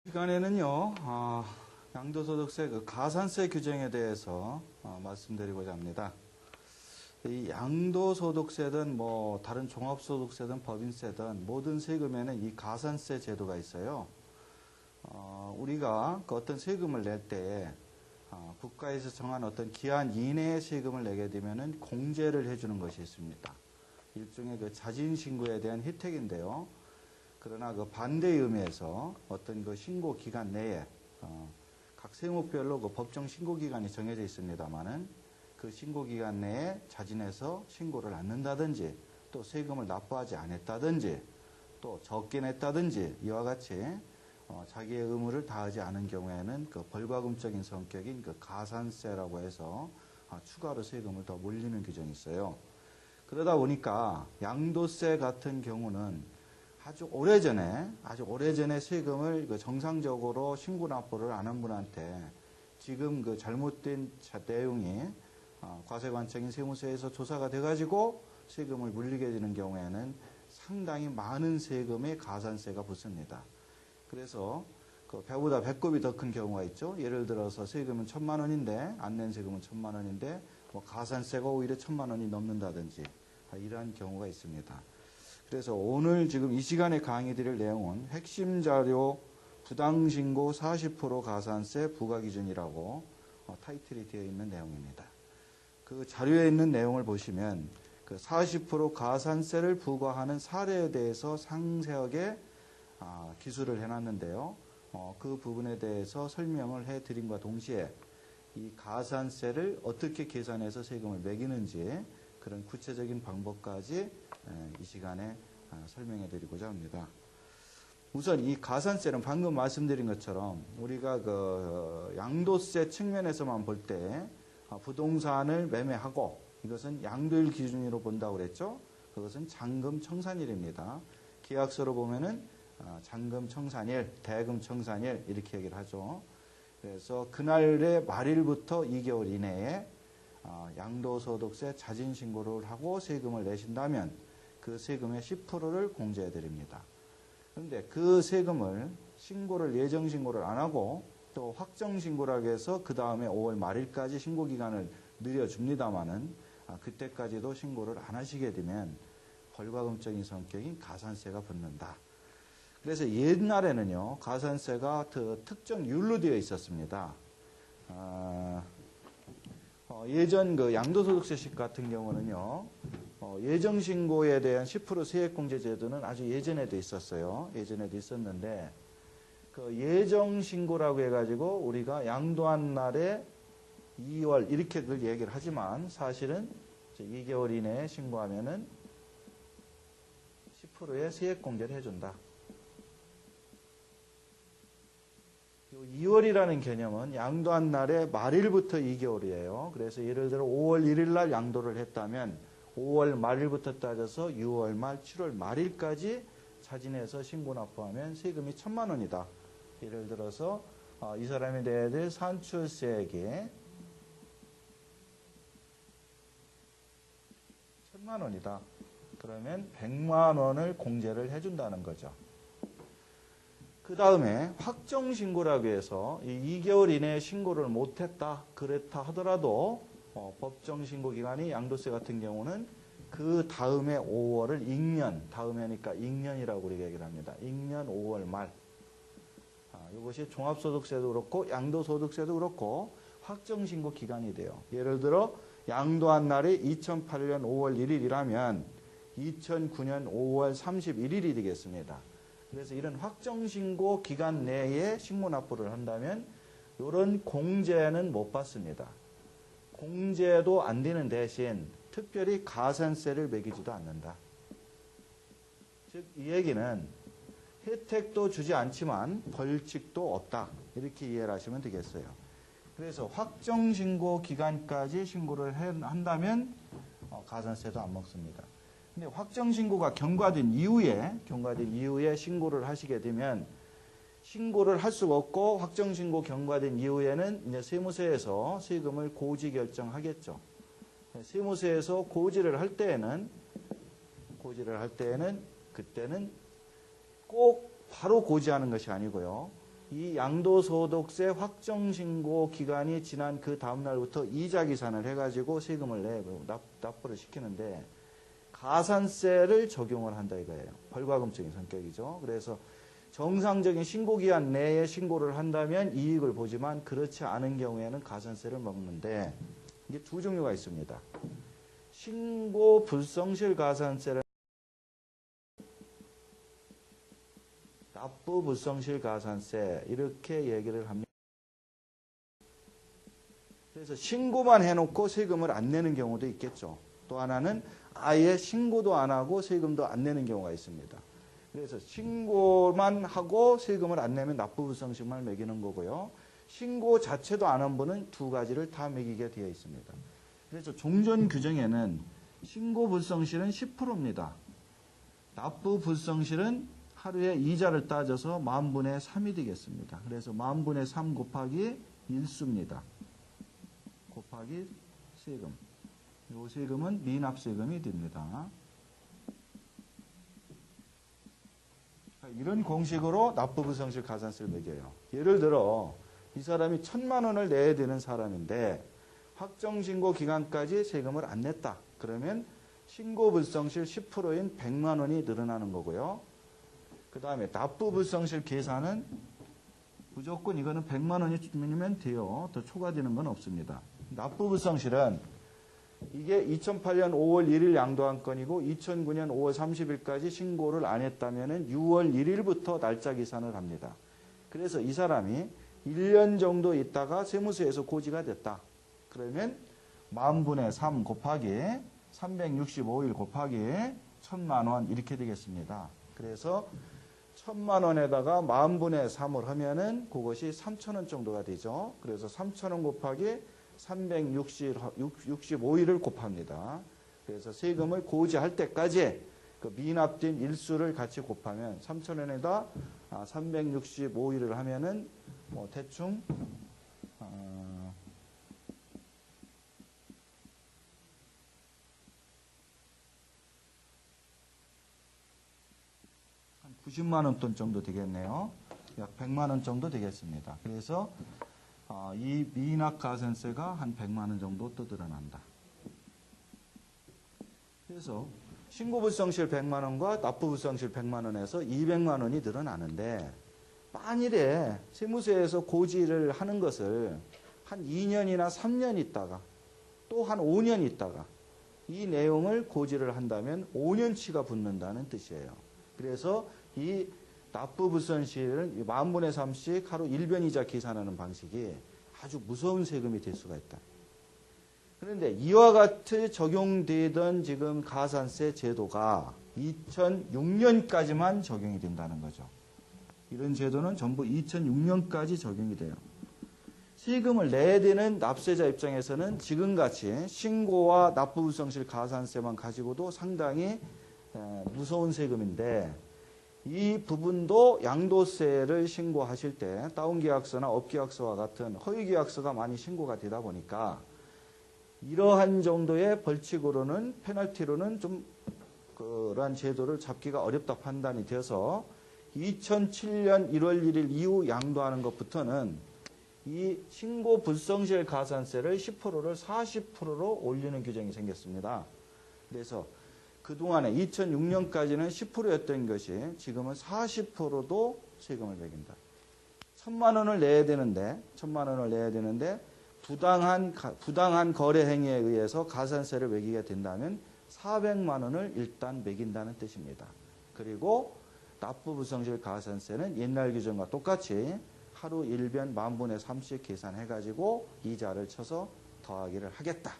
이 시간에는요, 양도소득세 가산세 규정에 대해서 말씀드리고자 합니다. 이 양도소득세든 다른 종합소득세든 법인세든 모든 세금에는 이 가산세 제도가 있어요. 우리가 그 어떤 세금을 낼 때에 국가에서 정한 어떤 기한 이내에 세금을 내게 되면은 공제를 해주는 것이 있습니다. 일종의 그 자진신고에 대한 혜택인데요. 그러나 그 반대의 의미에서 어떤 그 신고 기간 내에 각 세무별로 그 법정 신고 기간이 정해져 있습니다만은 그 신고 기간 내에 자진해서 신고를 않는다든지 또 세금을 납부하지 않았다든지 또 적게 냈다든지 이와 같이 자기의 의무를 다하지 않은 경우에는 그 벌과금적인 성격인 그 가산세라고 해서 추가로 세금을 더 물리는 규정이 있어요. 그러다 보니까 양도세 같은 경우는 아주 오래전에 세금을 그 정상적으로 신고 납부를 안 한 분한테 지금 그 잘못된 내용이 과세관청인 세무서에서 조사가 돼가지고 세금을 물리게 되는 경우에는 상당히 많은 세금의 가산세가 붙습니다. 그래서 그 배보다 배꼽이 더 큰 경우가 있죠. 예를 들어서 세금은 1,000만 원인데 안 낸 세금은 1,000만 원인데 가산세가 오히려 1,000만 원이 넘는다든지 이러한 경우가 있습니다. 그래서 오늘 지금 이 시간에 강의 드릴 내용은 핵심 자료 부당신고 40% 가산세 부과기준이라고 타이틀이 되어 있는 내용입니다. 그 자료에 있는 내용을 보시면 그 40% 가산세를 부과하는 사례에 대해서 상세하게 기술을 해놨는데요. 그 부분에 대해서 설명을 해드림과 동시에 이 가산세를 어떻게 계산해서 세금을 매기는지 그런 구체적인 방법까지 이 시간에 설명해 드리고자 합니다. 우선 이 가산세는 방금 말씀드린 것처럼 우리가 그 양도세 측면에서만 볼 때 부동산을 매매하고 이것은 양도일 기준으로 본다고 그랬죠. 그것은 잔금청산일입니다. 계약서로 보면은 잔금청산일, 대금청산일 이렇게 얘기를 하죠. 그래서 그날의 말일부터 2개월 이내에 양도소득세 자진신고를 하고 세금을 내신다면 그 세금의 10%를 공제해 드립니다. 그런데 그 세금을 예정신고를 안 하고 또 확정신고라고 해서 그 다음에 5월 말일까지 신고기간을 늘려줍니다마는 그때까지도 신고를 안 하시게 되면 벌과금적인 성격인 가산세가 붙는다. 그래서 옛날에는요, 가산세가 특정율로 되어 있었습니다. 예전 그 양도소득세식 같은 경우는요, 예정신고에 대한 10% 세액공제 제도는 아주 예전에도 있었어요. 예전에도 있었는데, 그 예정신고라고 해가지고 우리가 양도한 날에 2월 이렇게 그 얘기를 하지만 사실은 2개월 이내에 신고하면은 10%의 세액공제를 해준다. 2월이라는 개념은 양도한 날의 말일부터 2개월이에요. 그래서 예를 들어 5월 1일 날 양도를 했다면 5월 말일부터 따져서 6월 말, 7월 말일까지 자진해서 신고 납부하면 세금이 1,000만 원이다. 예를 들어서 이 사람이 내야 될 산출세액이 1,000만 원이다. 그러면 100만 원을 공제를 해준다는 거죠. 그 다음에 확정신고라고 해서 이 2개월 이내에 신고를 못했다, 그랬다 하더라도 법정신고 기간이 양도세 같은 경우는 그 다음에 5월을 익년, 다음에니까 익년이라고 우리가 얘기를 합니다. 익년 5월 말. 이것이 종합소득세도 그렇고 양도소득세도 그렇고 확정신고 기간이 돼요. 예를 들어 양도한 날이 2008년 5월 1일이라면 2009년 5월 31일이 되겠습니다. 그래서 이런 확정신고 기간 내에 신고납부를 한다면 이런 공제는 못 받습니다. 공제도 안 되는 대신 특별히 가산세를 매기지도 않는다. 즉 이 얘기는 혜택도 주지 않지만 벌칙도 없다. 이렇게 이해를 하시면 되겠어요. 그래서 확정신고 기간까지 신고를 한다면 가산세도 안 먹습니다. 근데 확정신고가 경과된 이후에 신고를 하시게 되면 신고를 할 수가 없고 확정신고 경과된 이후에는 이제 세무서에서 세금을 고지 결정하겠죠. 세무서에서 고지를 할 때에는 그때는 꼭 바로 고지하는 것이 아니고요. 이 양도소득세 확정신고 기간이 지난 그 다음날부터 이자 기산을 해가지고 세금을 납부를 시키는데 가산세를 적용을 한다 이거예요. 벌과금적인 성격이죠. 그래서 정상적인 신고기한 내에 신고를 한다면 이익을 보지만 그렇지 않은 경우에는 가산세를 먹는데 이게 두 종류가 있습니다. 신고 불성실 가산세를 납부 불성실 가산세 이렇게 얘기를 합니다. 그래서 신고만 해놓고 세금을 안 내는 경우도 있겠죠. 또 하나는 아예 신고도 안 하고 세금도 안 내는 경우가 있습니다. 그래서 신고만 하고 세금을 안 내면 납부 불성실만 매기는 거고요. 신고 자체도 안 한 분은 두 가지를 다 매기게 되어 있습니다. 그래서 종전 규정에는 신고 불성실은 10%입니다. 납부 불성실은 하루에 이자를 따져서 10,000분의 3이 되겠습니다. 그래서 10,000분의 3 곱하기 일수입니다. 곱하기 세금. 이 세금은 미납세금이 됩니다. 이런 공식으로 납부 불성실 가산세를 매겨요. 예를 들어 이 사람이 1,000만 원을 내야 되는 사람인데 확정신고 기간까지 세금을 안 냈다. 그러면 신고 불성실 10%인 100만 원이 늘어나는 거고요. 그 다음에 납부 불성실 계산은 무조건 이거는 100만 원이면 돼요. 더 초과되는 건 없습니다. 납부 불성실은 이게 2008년 5월 1일 양도한 건이고 2009년 5월 30일까지 신고를 안 했다면 6월 1일부터 날짜 계산을 합니다. 그래서 이 사람이 1년 정도 있다가 세무서에서 고지가 됐다. 그러면 10,000분의 3 곱하기 365일 곱하기 1,000만 원 이렇게 되겠습니다. 그래서 1,000만 원에다가 10,000분의 3을 하면은 그것이 3,000원 정도가 되죠. 그래서 3,000원 곱하기 365일을 곱합니다. 그래서 세금을 고지할 때까지 그 미납된 일수를 같이 곱하면 3,000원에다 365일을 하면은 뭐 대충 한 90만 원 돈 정도 되겠네요. 약 100만 원 정도 되겠습니다. 그래서 이 미납 가산세가 한 100만 원 정도 또 늘어난다. 그래서 신고불성실 100만 원과 납부불성실 100만 원에서 200만 원이 늘어나는데 만일에 세무서에서 고지를 하는 것을 한 2년이나 3년 있다가 또 한 5년 있다가 이 내용을 고지를 한다면 5년치가 붙는다는 뜻이에요. 그래서 이 납부불성실을 10,000분의 3씩 하루 일변이자 계산하는 방식이 아주 무서운 세금이 될 수가 있다. 그런데 이와 같이 적용되던 지금 가산세 제도가 2006년까지만 적용이 된다는 거죠. 이런 제도는 전부 2006년까지 적용이 돼요. 세금을 내야 되는 납세자 입장에서는 지금같이 신고와 납부불성실 가산세만 가지고도 상당히 무서운 세금인데 이 부분도 양도세를 신고하실 때 다운계약서나 업계약서와 같은 허위계약서가 많이 신고가 되다 보니까 이러한 정도의 벌칙으로는 페널티로는 좀 그러한 제도를 잡기가 어렵다 판단이 되어서 2007년 1월 1일 이후 양도하는 것부터는 이 신고 불성실 가산세를 10%를 40%로 올리는 규정이 생겼습니다. 그래서 그동안에 2006년까지는 10%였던 것이 지금은 40%도 세금을 매긴다. 1,000만 원을 내야 되는데 부당한 거래 행위에 의해서 가산세를 매기게 된다면 400만 원을 일단 매긴다는 뜻입니다. 그리고 납부불성실 가산세는 옛날 규정과 똑같이 하루 일변 10,000분의 3씩 계산해가지고 이자를 쳐서 더하기를 하겠다.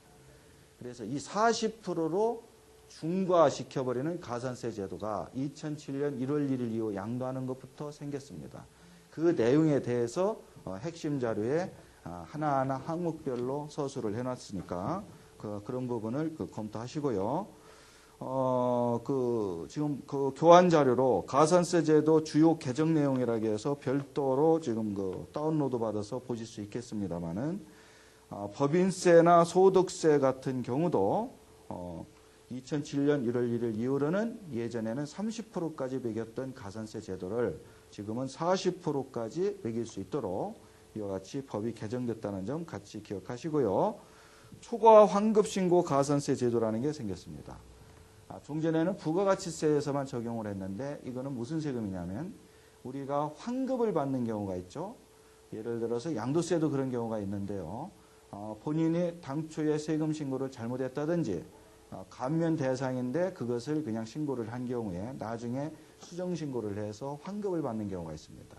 그래서 이 40%로 중과시켜버리는 가산세 제도가 2007년 1월 1일 이후 양도하는 것부터 생겼습니다. 그 내용에 대해서 핵심 자료에 하나하나 항목별로 서술을 해놨으니까 그런 부분을 검토하시고요. 지금 그 교환 자료로 가산세 제도 주요 개정 내용이라고 해서 별도로 지금 다운로드 받아서 보실 수 있겠습니다만은 법인세나 소득세 같은 경우도 2007년 1월 1일 이후로는 예전에는 30%까지 매겼던 가산세 제도를 지금은 40%까지 매길 수 있도록 이와 같이 법이 개정됐다는 점 같이 기억하시고요. 초과 환급신고 가산세 제도라는 게 생겼습니다. 종전에는 부가가치세에서만 적용을 했는데 이거는 무슨 세금이냐면 우리가 환급을 받는 경우가 있죠. 예를 들어서 양도세도 그런 경우가 있는데요. 본인이 당초에 세금 신고를 잘못했다든지 감면 대상인데 그것을 그냥 신고를 한 경우에 나중에 수정 신고를 해서 환급을 받는 경우가 있습니다.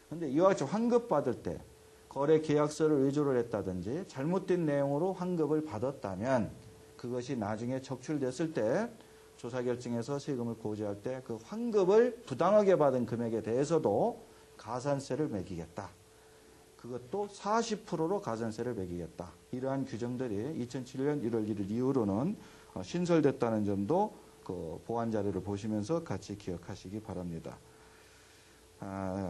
그런데 이와 같이 환급 받을 때 거래 계약서를 위조를 했다든지 잘못된 내용으로 환급을 받았다면 그것이 나중에 적출됐을 때 조사 결정에서 세금을 고지할 때 그 환급을 부당하게 받은 금액에 대해서도 가산세를 매기겠다. 그것도 40%로 가산세를 매기겠다. 이러한 규정들이 2007년 1월 1일 이후로는 신설됐다는 점도 그 보완 자료를 보시면서 같이 기억하시기 바랍니다.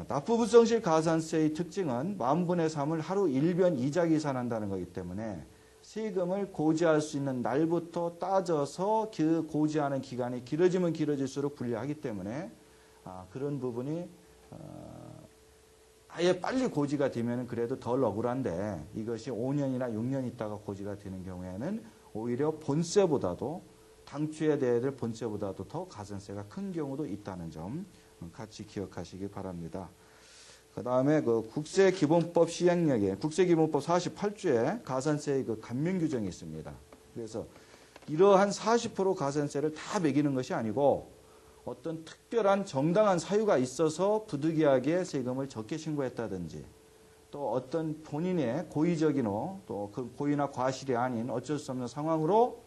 납부불성실 가산세의 특징은 만분의 3을 하루 1변 2자 계산한다는 거기 때문에 세금을 고지할 수 있는 날부터 따져서 그 고지하는 기간이 길어지면 길어질수록 불리하기 때문에 그런 부분이 아예 빨리 고지가 되면 그래도 덜 억울한데 이것이 5년이나 6년 있다가 고지가 되는 경우에는 오히려 본세보다도 당초에 내야 될 본세보다도 더 가산세가 큰 경우도 있다는 점 같이 기억하시기 바랍니다. 그 다음에 그 국세기본법 시행령에 국세기본법 48조에 가산세의 그 감면 규정이 있습니다. 그래서 이러한 40% 가산세를 다 매기는 것이 아니고 어떤 특별한 정당한 사유가 있어서 부득이하게 세금을 적게 신고했다든지 또 어떤 본인의 고의적이노 또 그 고의나 과실이 아닌 어쩔 수 없는 상황으로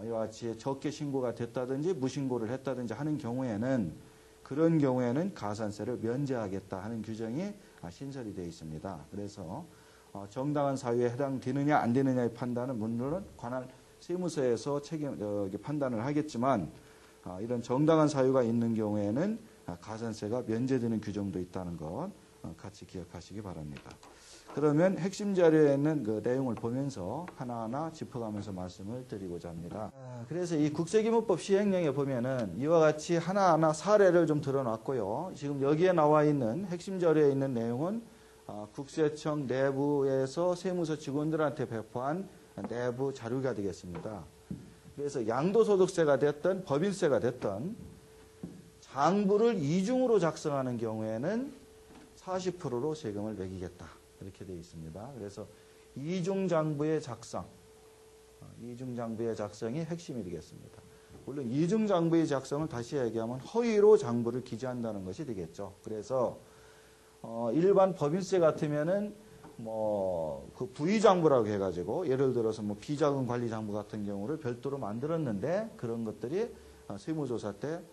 이와 같이 적게 신고가 됐다든지 무신고를 했다든지 하는 경우에는 그런 경우에는 가산세를 면제하겠다 하는 규정이 신설이 되어 있습니다. 그래서 정당한 사유에 해당되느냐 안 되느냐의 판단은 물론 관할 세무서에서 판단을 하겠지만 이런 정당한 사유가 있는 경우에는 가산세가 면제되는 규정도 있다는 것 같이 기억하시기 바랍니다. 그러면 핵심 자료에 있는 그 내용을 보면서 하나하나 짚어가면서 말씀을 드리고자 합니다. 그래서 이 국세기본법 시행령에 보면은 이와 같이 하나하나 사례를 좀 들어놨고요. 지금 여기에 나와 있는 핵심 자료에 있는 내용은 국세청 내부에서 세무서 직원들한테 배포한 내부 자료가 되겠습니다. 그래서 양도소득세가 됐든 법인세가 됐든 장부를 이중으로 작성하는 경우에는 40%로 세금을 매기겠다. 이렇게 되어 있습니다. 그래서 이중장부의 작성이 핵심이 되겠습니다. 물론 이중장부의 작성을 다시 얘기하면 허위로 장부를 기재한다는 것이 되겠죠. 그래서 일반 법인세 같으면은 그 부의장부라고 해가지고 예를 들어서 비자금 관리 장부 같은 경우를 별도로 만들었는데 그런 것들이 세무조사 때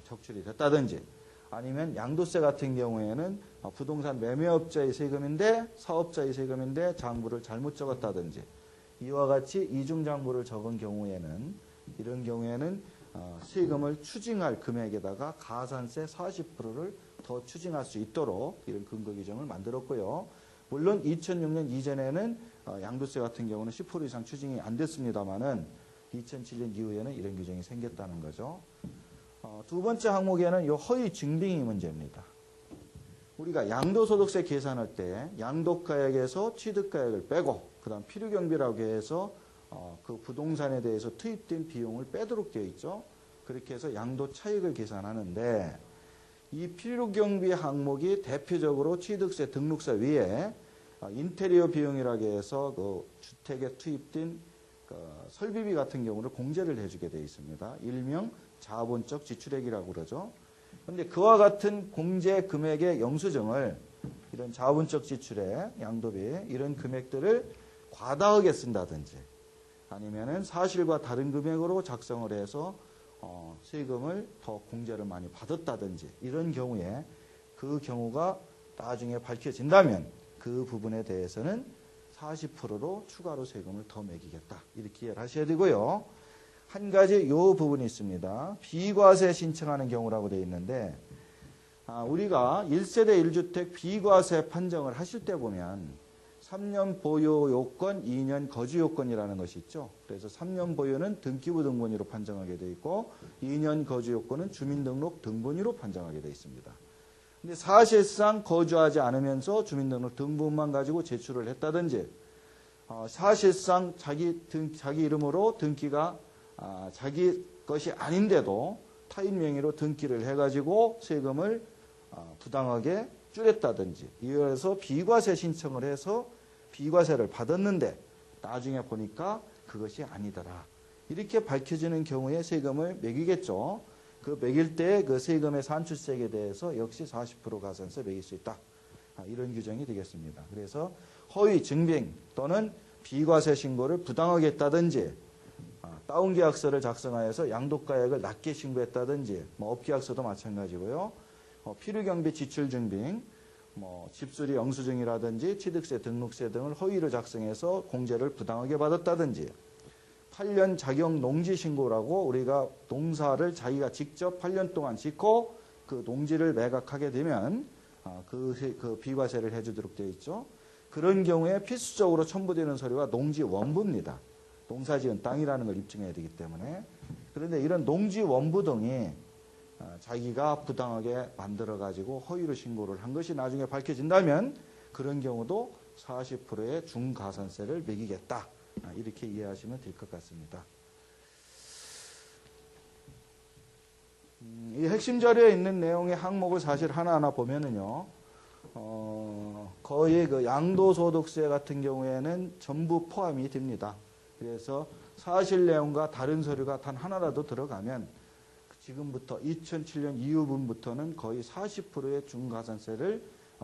적출이 됐다든지 아니면 양도세 같은 경우에는 부동산 매매업자의 세금인데 사업자의 세금인데 장부를 잘못 적었다든지 이와 같이 이중장부를 적은 경우에는 이런 경우에는 세금을 추징할 금액에다가 가산세 40%를 더 추징할 수 있도록 이런 근거 규정을 만들었고요. 물론 2006년 이전에는 양도세 같은 경우는 10% 이상 추징이 안 됐습니다만은 2007년 이후에는 이런 규정이 생겼다는 거죠. 두 번째 항목에는 이 허위 증빙이 문제입니다. 우리가 양도소득세 계산할 때 양도가액에서 취득가액을 빼고 그다음 필요경비라고 해서 그 부동산에 대해서 투입된 비용을 빼도록 되어 있죠. 그렇게 해서 양도 차익을 계산하는데 이 필요경비 항목이 대표적으로 취득세 등록세 위에 인테리어 비용이라고 해서 그 주택에 투입된 그 설비비 같은 경우를 공제를 해주게 되어 있습니다. 일명 자본적 지출액이라고 그러죠. 그런데 그와 같은 공제 금액의 영수증을 이런 자본적 지출액, 양도비 이런 금액들을 과다하게 쓴다든지 아니면은 사실과 다른 금액으로 작성을 해서 세금을 더 공제를 많이 받았다든지 이런 경우에 그 경우가 나중에 밝혀진다면 그 부분에 대해서는 40%로 추가로 세금을 더 매기겠다. 이렇게 이해를 하셔야 되고요. 한 가지 요 부분이 있습니다. 비과세 신청하는 경우라고 되어 있는데 우리가 1세대 1주택 비과세 판정을 하실 때 보면 3년 보유 요건, 2년 거주 요건이라는 것이 있죠. 그래서 3년 보유는 등기부 등본위로 판정하게 되어 있고 2년 거주 요건은 주민등록 등본위로 판정하게 되어 있습니다. 근데 사실상 거주하지 않으면서 주민등록 등본만 가지고 제출을 했다든지, 사실상 자기 이름으로 등기가 자기 것이 아닌데도 타인 명의로 등기를 해가지고 세금을 부당하게 줄였다든지, 이어서 비과세 신청을 해서 비과세를 받았는데 나중에 보니까 그것이 아니더라. 이렇게 밝혀지는 경우에 세금을 매기겠죠. 그 매길 때 그 세금의 산출세액에 대해서 역시 40% 가산세 매길 수 있다. 이런 규정이 되겠습니다. 그래서 허위 증빙 또는 비과세 신고를 부당하게 했다든지, 다운계약서를 작성하여서 양도가액을 낮게 신고했다든지, 업계약서도 마찬가지고요. 필요경비 지출증빙, 집수리 영수증이라든지 취득세, 등록세 등을 허위로 작성해서 공제를 부당하게 받았다든지, 8년 자격 농지 신고라고 우리가 농사를 자기가 직접 8년 동안 짓고 그 농지를 매각하게 되면 그 비과세를 해주도록 되어 있죠. 그런 경우에 필수적으로 첨부되는 서류가 농지 원부입니다. 농사지은 땅이라는 걸 입증해야 되기 때문에. 그런데 이런 농지 원부 등이 자기가 부당하게 만들어가지고 허위로 신고를 한 것이 나중에 밝혀진다면 그런 경우도 40%의 중가산세를 매기겠다. 이렇게 이해하시면 될 것 같습니다. 이 핵심 자료에 있는 내용의 항목을 사실 하나하나 보면은요, 거의 그 양도소득세 같은 경우에는 전부 포함이 됩니다. 그래서 사실 내용과 다른 서류가 단 하나라도 들어가면 지금부터 2007년 이후분부터는 거의 40%의 중가산세를,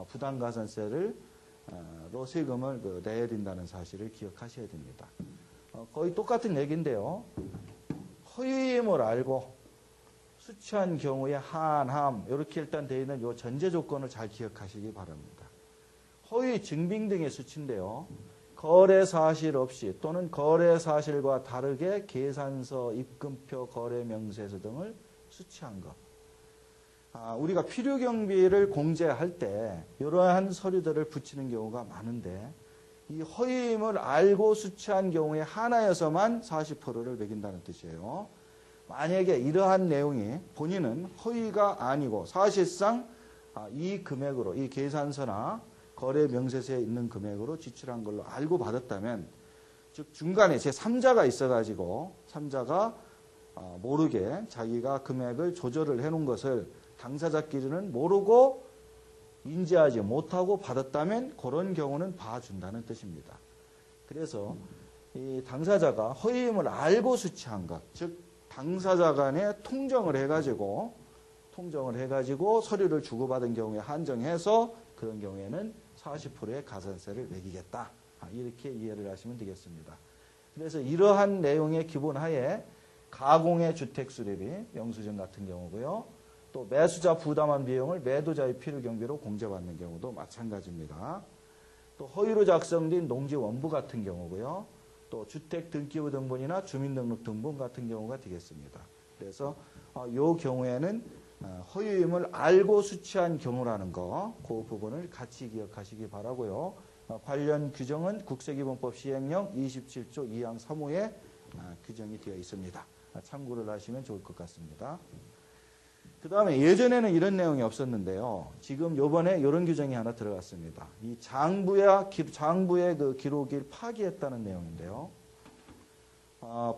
부당가산세를 로 세금을 내야 된다는 사실을 기억하셔야 됩니다. 거의 똑같은 얘기인데요. 허위임을 알고 수취한 경우에 한함, 이렇게 일단 되어 있는 이 전제 조건을 잘 기억하시기 바랍니다. 허위 증빙 등의 수치인데요. 거래 사실 없이 또는 거래 사실과 다르게 계산서, 입금표, 거래 명세서 등을 수취한 것. 우리가 필요경비를 공제할 때 이러한 서류들을 붙이는 경우가 많은데, 이 허위임을 알고 수취한 경우에 하나여서만 40%를 매긴다는 뜻이에요. 만약에 이러한 내용이 본인은 허위가 아니고 사실상 이 금액으로, 이 계산서나 거래 명세서에 있는 금액으로 지출한 걸로 알고 받았다면, 즉 중간에 제3자가 있어가지고 3자가 모르게 자기가 금액을 조절을 해놓은 것을 당사자끼리는 모르고 인지하지 못하고 받았다면 그런 경우는 봐준다는 뜻입니다. 그래서 이 당사자가 허위임을 알고 수취한 것, 즉 당사자 간에 통정을 해가지고 서류를 주고받은 경우에 한정해서 그런 경우에는 40%의 가산세를 매기겠다. 이렇게 이해를 하시면 되겠습니다. 그래서 이러한 내용의 기본하에 가공의 주택 수리비, 영수증 같은 경우고요. 또 매수자 부담한 비용을 매도자의 필요경비로 공제받는 경우도 마찬가지입니다. 또 허위로 작성된 농지 원부 같은 경우고요. 또 주택 등기부 등본이나 주민등록 등본 같은 경우가 되겠습니다. 그래서 이 경우에는 허위임을 알고 수취한 경우라는 거, 그 부분을 같이 기억하시기 바라고요. 관련 규정은 국세기본법 시행령 27조 2항 3호에 규정이 되어 있습니다. 참고를 하시면 좋을 것 같습니다. 그 다음에 예전에는 이런 내용이 없었는데요. 지금 요번에 이런 규정이 하나 들어갔습니다. 이 장부의 그 기록일 파기했다는 내용인데요.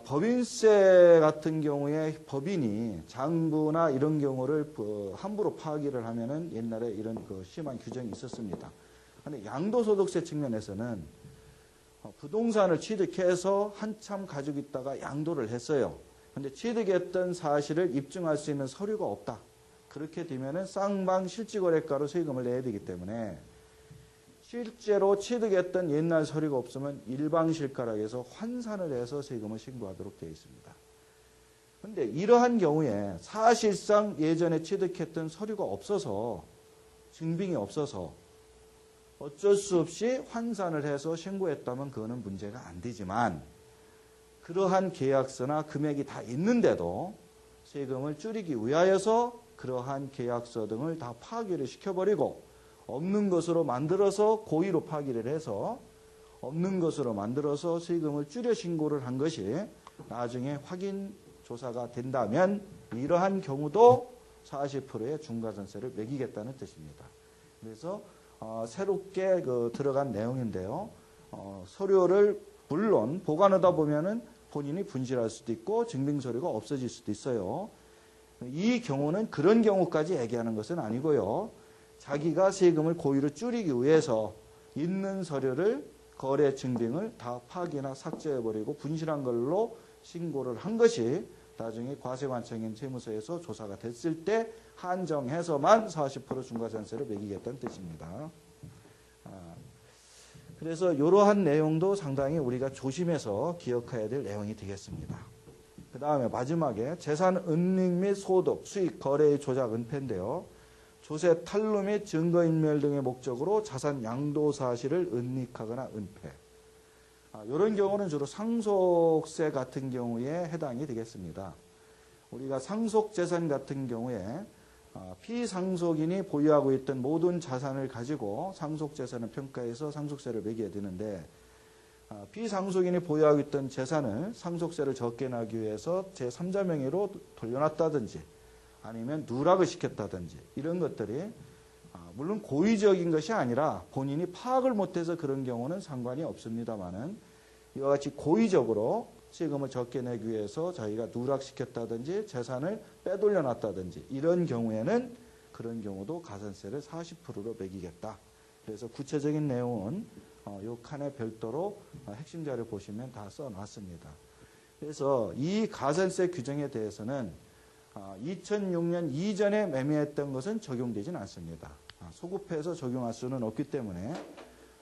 법인세 같은 경우에 법인이 장부나 이런 경우를 함부로 파기를 하면은 옛날에 이런 그 심한 규정이 있었습니다. 그런데 양도소득세 측면에서는 부동산을 취득해서 한참 가지고 있다가 양도를 했어요. 근데 취득했던 사실을 입증할 수 있는 서류가 없다. 그렇게 되면은 쌍방 실지거래가로 세금을 내야 되기 때문에 실제로 취득했던 옛날 서류가 없으면 일방실가락에서 환산을 해서 세금을 신고하도록 되어 있습니다. 그런데 이러한 경우에 사실상 예전에 취득했던 서류가 없어서, 증빙이 없어서 어쩔 수 없이 환산을 해서 신고했다면 그거는 문제가 안 되지만, 그러한 계약서나 금액이 다 있는데도 세금을 줄이기 위하여서 그러한 계약서 등을 다 파기를 시켜버리고 없는 것으로 만들어서 고의로 파기를 해서 없는 것으로 만들어서 세금을 줄여 신고를 한 것이 나중에 확인 조사가 된다면 이러한 경우도 40%의 중과전세를 매기겠다는 뜻입니다. 그래서 새롭게 들어간 내용인데요. 서류를 물론 보관하다 보면은 본인이 분실할 수도 있고 증빙 서류가 없어질 수도 있어요. 이 경우는 그런 경우까지 얘기하는 것은 아니고요. 자기가 세금을 고의로 줄이기 위해서 있는 서류를 거래 증빙을 다 파기나 삭제해버리고 분실한 걸로 신고를 한 것이 나중에 과세관청인 세무서에서 조사가 됐을 때 한정해서만 40% 중과전세를 매기겠다는 뜻입니다. 그래서 이러한 내용도 상당히 우리가 조심해서 기억해야 될 내용이 되겠습니다. 그 다음에 마지막에 재산 은닉 및 소득, 수익, 거래의 조작, 은폐인데요. 조세 탈루 및 증거인멸 등의 목적으로 자산 양도 사실을 은닉하거나 은폐. 이런 경우는 주로 상속세 같은 경우에 해당이 되겠습니다. 우리가 상속재산 같은 경우에 피상속인이 보유하고 있던 모든 자산을 가지고 상속재산을 평가해서 상속세를 매겨야 되는데 피상속인이 보유하고 있던 재산을 상속세를 적게 나기 위해서 제3자 명의로 돌려놨다든지 아니면 누락을 시켰다든지 이런 것들이 물론 고의적인 것이 아니라 본인이 파악을 못해서 그런 경우는 상관이 없습니다만은 이와 같이 고의적으로 세금을 적게 내기 위해서 자기가 누락시켰다든지 재산을 빼돌려 놨다든지 이런 경우에는 그런 경우도 가산세를 40%로 매기겠다. 그래서 구체적인 내용은 이 칸에 별도로 핵심 자료 보시면 다 써놨습니다. 그래서 이 가산세 규정에 대해서는 2006년 이전에 매매했던 것은 적용되지는 않습니다. 소급해서 적용할 수는 없기 때문에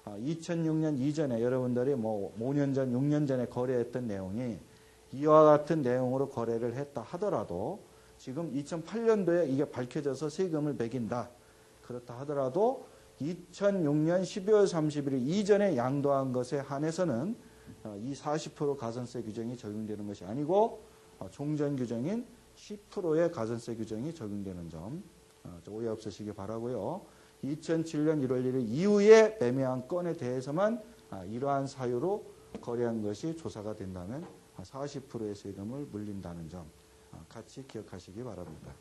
2006년 이전에 여러분들이 5년 전, 6년 전에 거래했던 내용이 이와 같은 내용으로 거래를 했다 하더라도 지금 2008년도에 이게 밝혀져서 세금을 매긴다. 그렇다 하더라도 2006년 12월 31일 이전에 양도한 것에 한해서는 이 40% 가산세 규정이 적용되는 것이 아니고 종전 규정인 10%의 가산세 규정이 적용되는 점 오해 없으시기 바라고요. 2007년 1월 1일 이후에 매매한 건에 대해서만 이러한 사유로 거래한 것이 조사가 된다면 40%의 세금을 물린다는 점 같이 기억하시기 바랍니다.